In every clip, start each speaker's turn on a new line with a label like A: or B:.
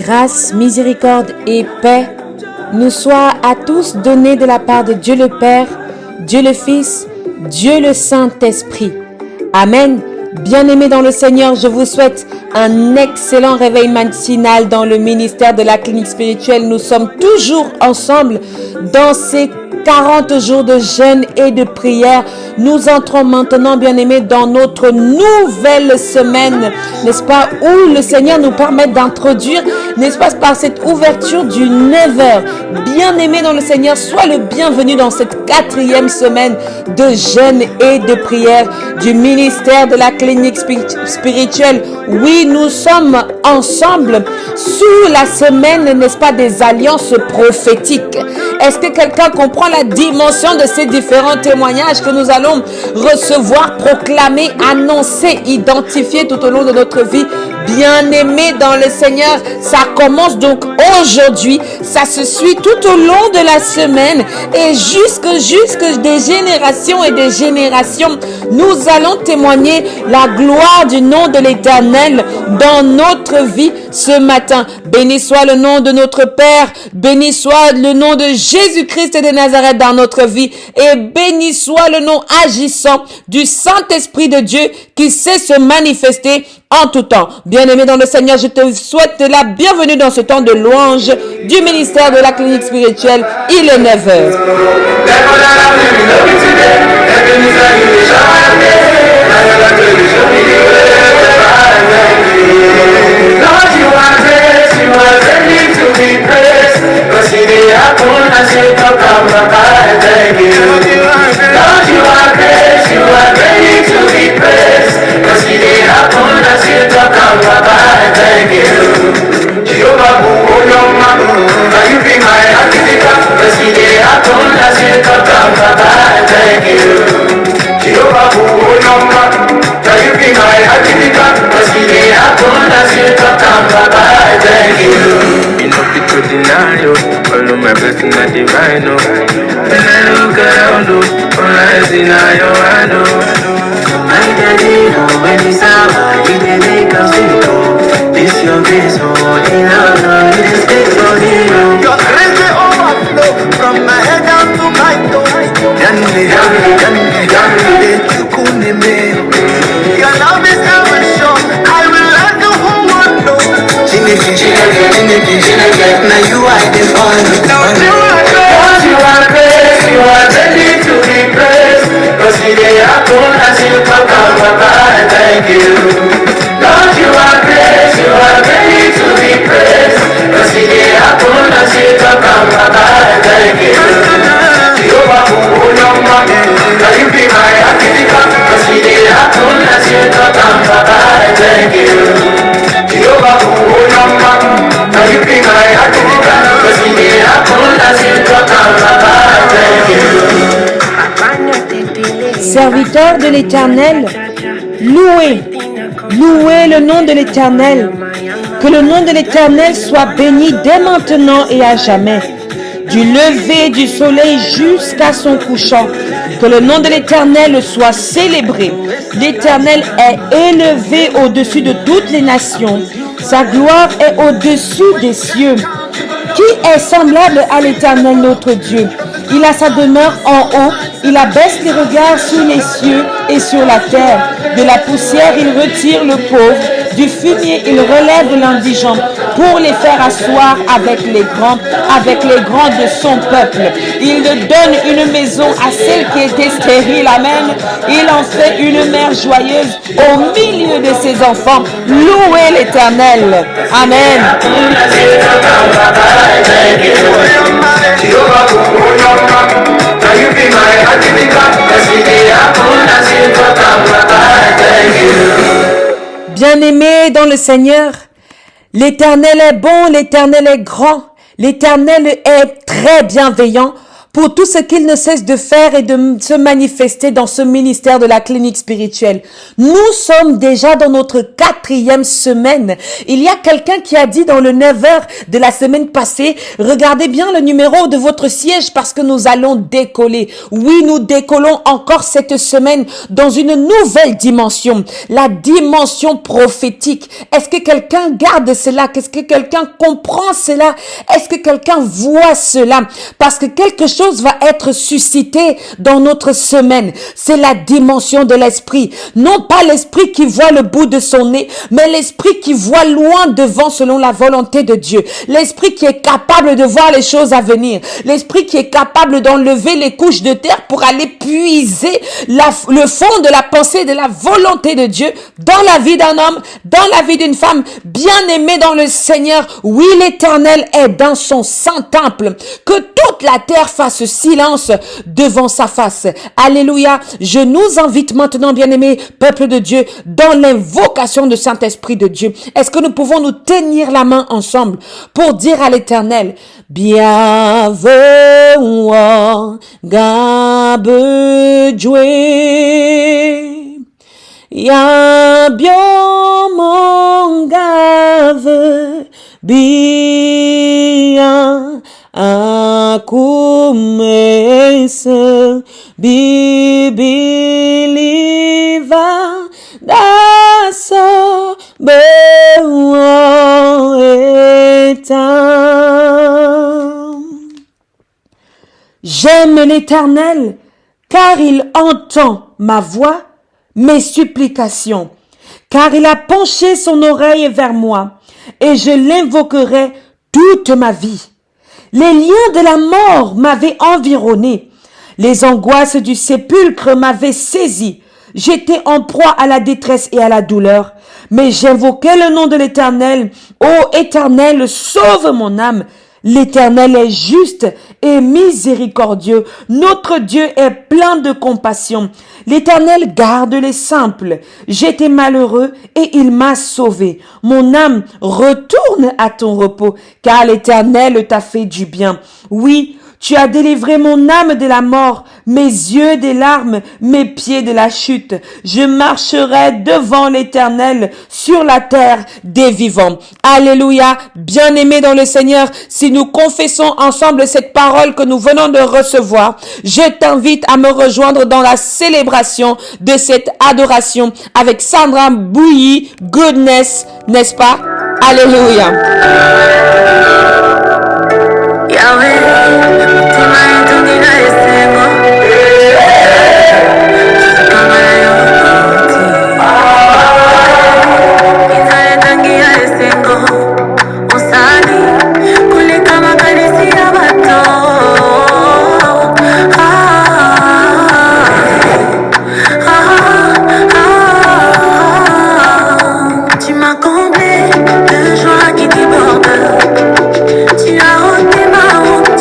A: Grâce, miséricorde et paix nous soient à tous donnés de la part de Dieu le Père, Dieu le Fils, Dieu le Saint-Esprit. Amen. Bien-aimés dans le Seigneur, je vous souhaite un excellent réveil matinal dans le ministère de la clinique spirituelle. Nous sommes toujours ensemble dans ces 40 jours de jeûne et de prière. Nous entrons maintenant, bien-aimés, dans notre nouvelle semaine, n'est-ce pas, où le Seigneur nous permet d'introduire, n'est-ce pas, par cette ouverture du 9h. Bien-aimés dans le Seigneur, sois le bienvenu dans cette 4e semaine de jeûne et de prière du ministère de la clinique spirituelle. Oui, nous sommes ensemble sous la semaine, n'est-ce pas, des alliances prophétiques. Est-ce que quelqu'un comprend la dimension de ces différents témoignages que nous allons recevoir, proclamer, annoncer, identifier tout au long de notre vie? Bien-aimés dans le Seigneur, ça commence donc aujourd'hui, ça se suit tout au long de la semaine et jusque des générations et des générations, nous allons témoigner la gloire du nom de l'Éternel dans notre vie ce matin. Béni soit le nom de notre Père, béni soit le nom de Jésus-Christ de Nazareth dans notre vie et béni soit le nom agissant du Saint-Esprit de Dieu qui sait se manifester en tout temps. Bien-aimé dans le Seigneur, je te souhaite la bienvenue dans ce temps de louange du ministère de la clinique spirituelle. Il est 9h.
B: Blessing that divine, oh. When I look around, oh, all I see now your hand, oh. My daddy, oh, when it's hour, he dey make us sing, oh. This your grace, oh, in our it is takes on you. Your grace may overflow from my head down to my toes. Yanni, you couldn't me. Your love is ever sure. I will let the whole world know. Now you are the one. Lord, you are grace, you are ready to be praised. Cause he dey happen as you come out, Papa, thank you. Lord, you are grace, you are ready to be praised. Cause he dey happen as you come out, Papa, thank you. Jehovah, who your man, now you be my activity. Cause he dey happen as you come out, Papa, thank you. Jehovah, who your man, now you be my activity. Cause he dey happen as you come out, Papa, thank you.
A: Serviteurs de l'Éternel, louez le nom de l'Éternel. Que le nom de l'Éternel soit béni dès maintenant et à jamais, du lever du soleil jusqu'à son couchant. Que le nom de l'Éternel soit célébré. L'Éternel est élevé au-dessus de toutes les nations. Sa gloire est au-dessus des cieux. Qui est semblable à l'Éternel notre Dieu? Il a sa demeure en haut, il abaisse les regards sur les cieux et sur la terre. De la poussière, il retire le pauvre, du fumier, il relève de l'indigent, pour les faire asseoir avec les grands de son peuple. Il donne une maison à celle qui était stérile, amen. Il en fait une mère joyeuse au milieu de ses enfants. Louez l'Éternel, amen. Bien-aimés dans le Seigneur, l'Éternel est bon, l'Éternel est grand, l'Éternel est très bienveillant. pour tout ce qu'il ne cesse de faire et de se manifester dans ce ministère de la clinique spirituelle. Nous sommes déjà dans notre 4e semaine. Il y a quelqu'un qui a dit dans le 9h de la semaine passée, regardez bien le numéro de votre siège parce que nous allons décoller. Oui, nous décollons encore cette semaine dans une nouvelle dimension, la dimension prophétique. Est-ce que quelqu'un garde cela? Est-ce que quelqu'un comprend cela? Est-ce que quelqu'un voit cela? Parce que quelque chose va être suscité dans notre semaine. C'est la dimension de l'esprit. Non pas l'esprit qui voit le bout de son nez, mais l'esprit qui voit loin devant selon la volonté de Dieu. L'esprit qui est capable de voir les choses à venir. L'esprit qui est capable d'enlever les couches de terre pour aller puiser le fond de la pensée, de la volonté de Dieu dans la vie d'un homme, dans la vie d'une femme, bien aimée dans le Seigneur. Oui, l'Éternel est dans son saint temple. Que toute la terre fasse silence devant sa face. Alléluia. Je nous invite maintenant, bien-aimés, peuple de Dieu, dans l'invocation du Saint-Esprit de Dieu. Est-ce que nous pouvons nous tenir la main ensemble pour dire à l'Éternel, bienvenue, gabe Dieu, ya bien mon gave, bien akumese, bibiliva, daso, J'aime l'Éternel, car il entend ma voix, mes supplications, car il a penché son oreille vers moi, et je l'invoquerai toute ma vie. Les liens de la mort m'avaient environné, les angoisses du sépulcre m'avaient saisi. J'étais en proie à la détresse et à la douleur, mais j'invoquais le nom de l'Éternel. Ô Éternel, sauve mon âme. L'Éternel est juste et miséricordieux. Notre Dieu est plein de compassion. L'Éternel garde les simples. J'étais malheureux et il m'a sauvé. Mon âme, retourne à ton repos, car l'Éternel t'a fait du bien. Oui, tu as délivré mon âme de la mort, mes yeux des larmes, mes pieds de la chute. Je marcherai devant l'Éternel sur la terre des vivants. Alléluia. Bien-aimés dans le Seigneur, si nous confessons ensemble cette parole que nous venons de recevoir, je t'invite à me rejoindre dans la célébration de cette adoration avec Sandra Bouilly, Goodness, n'est-ce pas? Alléluia.
B: Tu m'as comblé de joie qui déborde. Tu as ôté ma honte.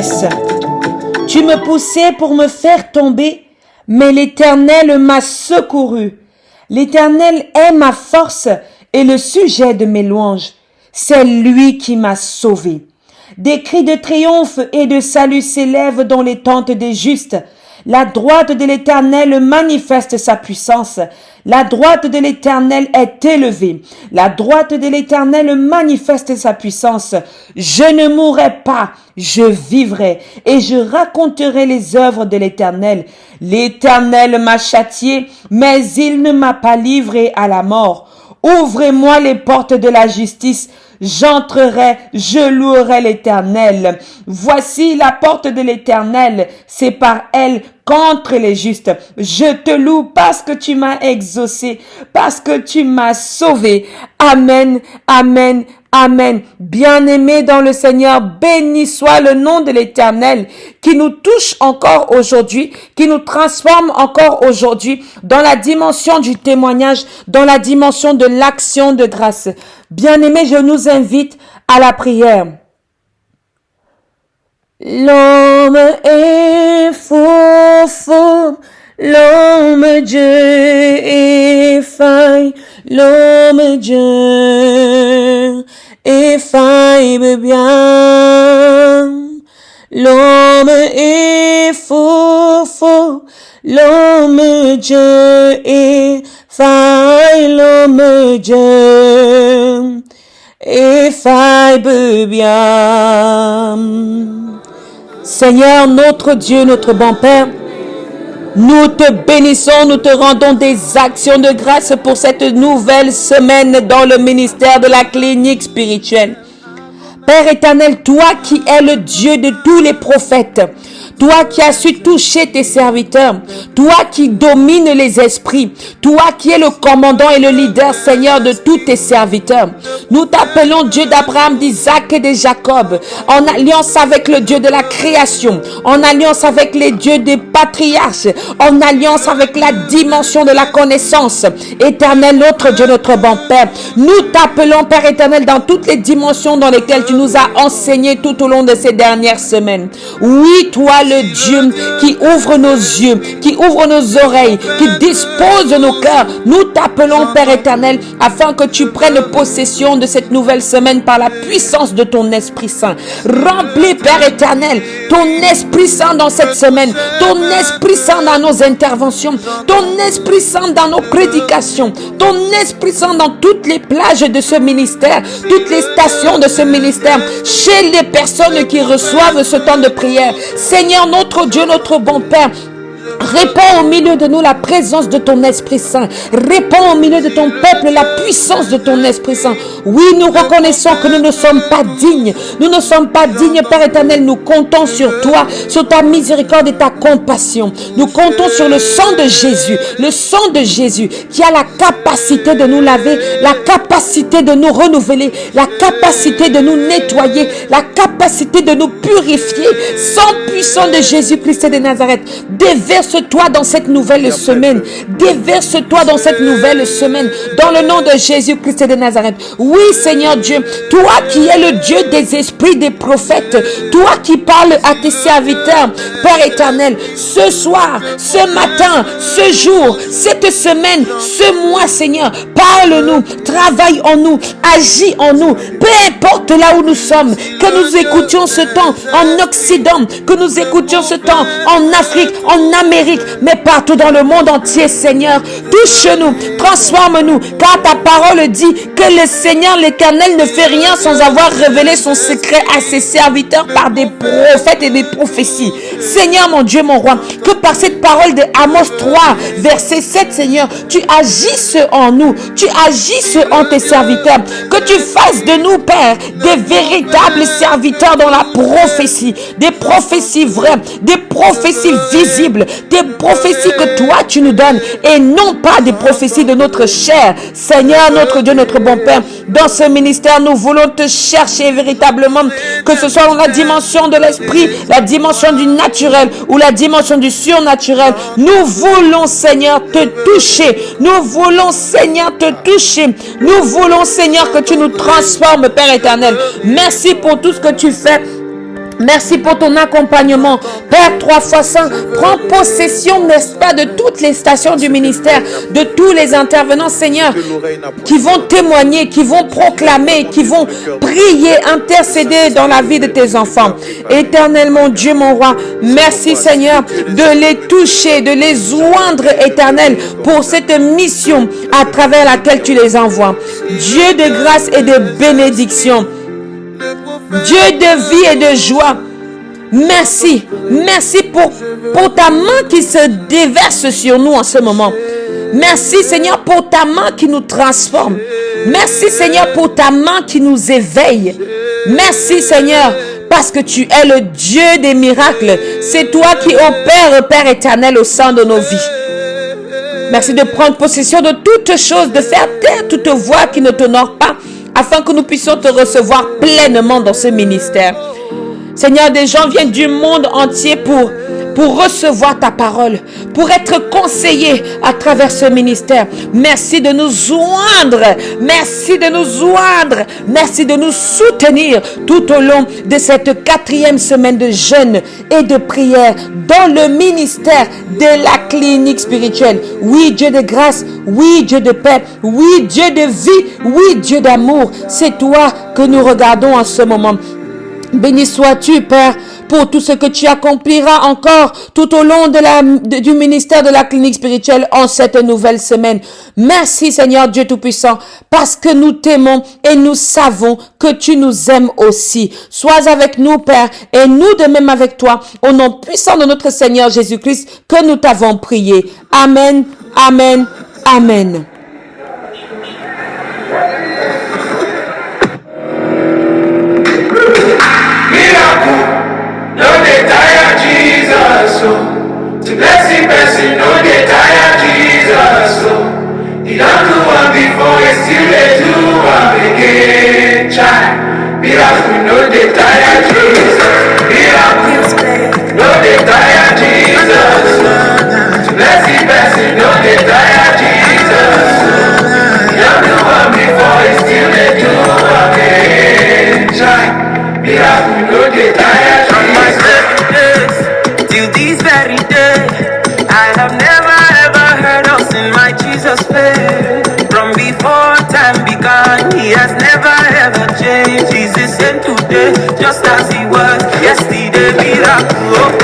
A: détresse. Tu me poussais pour me faire tomber, mais l'Éternel m'a secouru. L'Éternel est ma force et le sujet de mes louanges. C'est lui qui m'a sauvé. Des cris de triomphe et de salut s'élèvent dans les tentes des justes. La droite de l'Éternel manifeste sa puissance. La droite de l'Éternel est élevée. La droite de l'Éternel manifeste sa puissance. Je ne mourrai pas, je vivrai et je raconterai les œuvres de l'Éternel. L'Éternel m'a châtié, mais il ne m'a pas livré à la mort. Ouvrez-moi les portes de la justice. J'entrerai, je louerai l'Éternel. Voici la porte de l'Éternel, c'est par elle qu'entrent les justes. Je te loue parce que tu m'as exaucé, parce que tu m'as sauvé. Amen, amen, amen. Bien-aimés dans le Seigneur, béni soit le nom de l'Éternel qui nous touche encore aujourd'hui, qui nous transforme encore aujourd'hui dans la dimension du témoignage, dans la dimension de l'action de grâce. Bien-aimés, je nous invite à la prière. L'homme est faux, l'homme Dieu est faille, l'homme Dieu est faille bien. L'homme est faux, l'homme Dieu est faille, l'homme Dieu et faille bien. Seigneur, notre Dieu, notre bon Père, nous te bénissons, nous te rendons des actions de grâce pour cette nouvelle semaine dans le ministère de la clinique spirituelle. Père éternel, toi qui es le Dieu de tous les prophètes, toi qui as su toucher tes serviteurs, toi qui domines les esprits, toi qui es le commandant et le leader, Seigneur, de tous tes serviteurs. Nous t'appelons Dieu d'Abraham, d'Isaac et de Jacob, en alliance avec le Dieu de la création, en alliance avec les dieux des patriarches, en alliance avec la dimension de la connaissance. Éternel, notre Dieu, notre bon Père, nous t'appelons, Père éternel, dans toutes les dimensions dans lesquelles tu nous as enseigné tout au long de ces dernières semaines. Oui, toi, le Dieu qui ouvre nos yeux, qui ouvre nos oreilles, qui dispose de nos cœurs. Nous t'appelons, Père éternel, afin que tu prennes possession de cette nouvelle semaine par la puissance de ton Esprit Saint. Remplis, Père éternel, ton Esprit Saint dans cette semaine, ton Esprit Saint dans nos interventions, ton Esprit Saint dans nos prédications, ton Esprit Saint dans toutes les plages de ce ministère, toutes les stations de ce ministère, chez les personnes qui reçoivent ce temps de prière. Seigneur, notre Dieu, notre bon Père, répands au milieu de nous la présence de ton Esprit Saint. Répands au milieu de ton peuple la puissance de ton Esprit Saint. Oui, nous reconnaissons que nous ne sommes pas dignes. Nous ne sommes pas dignes, Père éternel. Nous comptons sur toi, sur ta miséricorde et ta compassion. Nous comptons sur le sang de Jésus. Le sang de Jésus qui a la capacité de nous laver, la capacité de nous renouveler, la capacité de nous nettoyer, la capacité de nous purifier. Sang puissant de Jésus-Christ de Nazareth, déverse-toi dans cette nouvelle semaine. Déverse-toi dans cette nouvelle semaine. Dans le nom de Jésus-Christ de Nazareth. Oui, Seigneur Dieu, toi qui es le Dieu des esprits des prophètes, toi qui parles à tes serviteurs, Père éternel, ce soir, ce matin, ce jour, cette semaine, ce mois, Seigneur, parle-nous, travaille en nous, agis en nous, peu importe là où nous sommes, que nous écoutions ce temps en Occident, que nous écoutions ce temps en Afrique, en Amérique, mais partout dans le monde entier, Seigneur. Touche-nous, transforme-nous, car ta parole dit que le Seigneur, l'Éternel, ne fait rien sans avoir révélé son secret à ses serviteurs par des prophètes et des prophéties. Seigneur, mon Dieu, mon roi, que par cette parole de Amos 3, verset 7, Seigneur, tu agisses en nous, tu agisses en tes serviteurs, que tu fasses de nous, Père, des véritables serviteurs dans la prophétie, des prophéties vraies, des prophéties visibles, des prophéties que toi tu nous donnes et non pas des prophéties de notre chair. Seigneur, notre Dieu, notre bon Père, dans ce ministère, nous voulons te chercher véritablement, que ce soit dans la dimension de l'esprit, la dimension du naturel ou la dimension du surnaturel. Nous voulons, Seigneur, te toucher. Nous voulons, Seigneur, te toucher. Nous voulons, Seigneur, que tu nous transformes, Père éternel. Merci pour tout ce que tu fais Merci pour ton accompagnement. Père 3 fois 100, prends possession, n'est-ce pas, de toutes les stations du ministère, de tous les intervenants, Seigneur, qui vont témoigner, qui vont proclamer, qui vont prier, intercéder dans la vie de tes enfants. Éternel, mon Dieu, mon roi, merci, Seigneur, de les toucher, de les oindre, Éternel, pour cette mission à travers laquelle tu les envoies. Dieu de grâce et de bénédiction. Dieu de vie et de joie, merci. Merci pour ta main qui se déverse sur nous en ce moment. Merci Seigneur pour ta main qui nous transforme. Merci Seigneur pour ta main qui nous éveille. Merci Seigneur parce que tu es le Dieu des miracles. C'est toi qui opères, Père éternel, au sein de nos vies. Merci de prendre possession de toutes choses, de faire taire toute voix qui ne t'honore pas, afin que nous puissions te recevoir pleinement dans ce ministère. Seigneur, des gens viennent du monde entier pour recevoir ta parole, pour être conseillés à travers ce ministère. Merci de nous joindre, merci de nous joindre, merci de nous soutenir tout au long de cette 4e semaine de jeûne et de prière dans le ministère de la clinique spirituelle. Oui, Dieu de grâce, oui, Dieu de paix, oui, Dieu de vie, oui, Dieu d'amour. C'est toi que nous regardons en ce moment. Béni sois-tu, Père, pour tout ce que tu accompliras encore tout au long du ministère de la clinique spirituelle en cette nouvelle semaine. Merci, Seigneur Dieu Tout-Puissant, parce que nous t'aimons et nous savons que tu nous aimes aussi. Sois avec nous, Père, et nous de même avec toi, au nom puissant de notre Seigneur Jésus-Christ, que nous t'avons prié. Amen, amen, amen.
B: No dey tire Jesus, oh. To blessing person, no dey tire Jesus, oh. He don't do one before, he still dey do one again. Child, miracle, no dey tire Jesus. Miracle, no dey tire Jesus, oh. To blessing person, no dey tire Jesus, oh. He don't do one before, he still dey do one again. Child, miracle, no dey tire.
C: Till this very day, I have never ever heard of sin my Jesus paid. From before time began, he has never ever changed. He's the same today, just as he was yesterday. Miracle,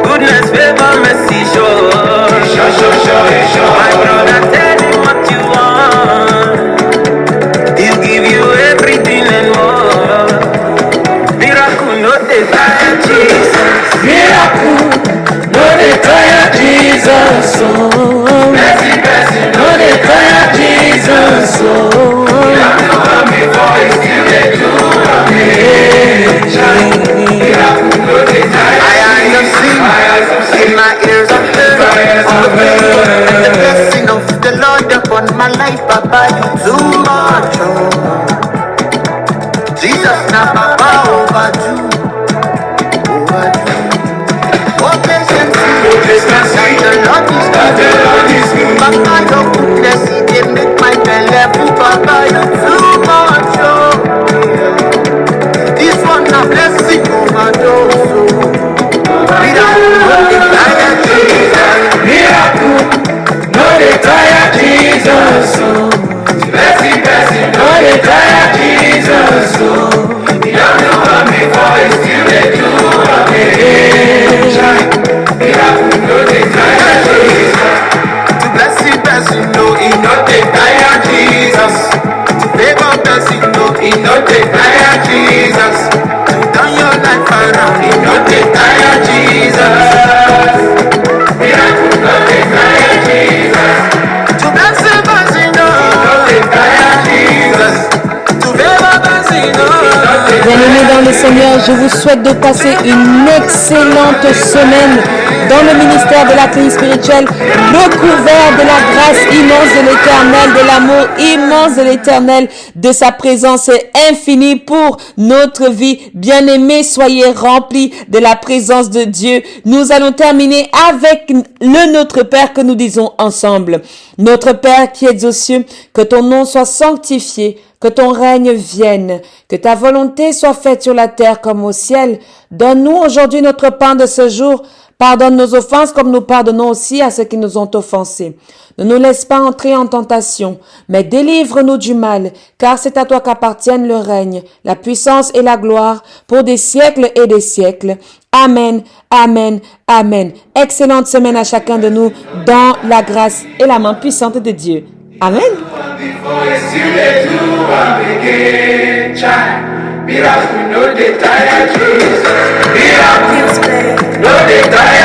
C: goodness, favor, mercy, sure. My brother, tell him what you want. He'll give you everything and more. Miracle, no dey tire Jesus.
B: Miracle, no dey tire Jesus, oh. Blessing, blessing, no dey tire Jesus, oh. He don't do one before, he still dey do one again. Miracle, no dey tire.
C: My eyes have seen, my ears have heard. The blessing of the Lord upon my life, Papa, you too much, oh. Jesus, now Papa, overdue. Oh, patience, the Lord is good. Papa, your goodness, he dey make my belly full. Papa, you too much, oh. This one na blessing overdose, oh. Miracle, no dey tire Jesus.
B: Miracle, no dey tire Jesus, oh. Blessing, blessing, no dey tire Jesus, oh. He don't do one before, he still dey do one again. Miracle, no dey tire Jesus.
C: To blessing person, no, he no dey tire Jesus. To favor person, no, he no dey tire Jesus. To turn your life around, he no dey tire Jesus.
B: Miracle, no dey tire Jesus.
C: To blessing person, no, he no dey tire Jesus. To favor person, no.
A: Bien-aimés dans le Seigneur, je vous souhaite de passer une excellente semaine dans le ministère de la clinique spirituelle, recouvert de la grâce immense de l'Éternel, de l'amour immense de l'Éternel, de sa présence infinie pour notre vie. Bien-aimés, soyez remplis de la présence de Dieu. Nous allons terminer avec le Notre Père que nous disons ensemble. Notre Père qui es aux cieux, que ton nom soit sanctifié, Que ton règne vienne, que ta volonté soit faite sur la terre comme au ciel. Donne-nous aujourd'hui notre pain de ce jour. Pardonne nos offenses comme nous pardonnons aussi à ceux qui nous ont offensés. Ne nous laisse pas entrer en tentation, mais délivre-nous du mal, car c'est à toi qu'appartiennent le règne, la puissance et la gloire pour des siècles et des siècles. Amen, amen, amen. Excellente semaine à chacun de nous dans la grâce et la main puissante de Dieu. Amen.
B: No, they die.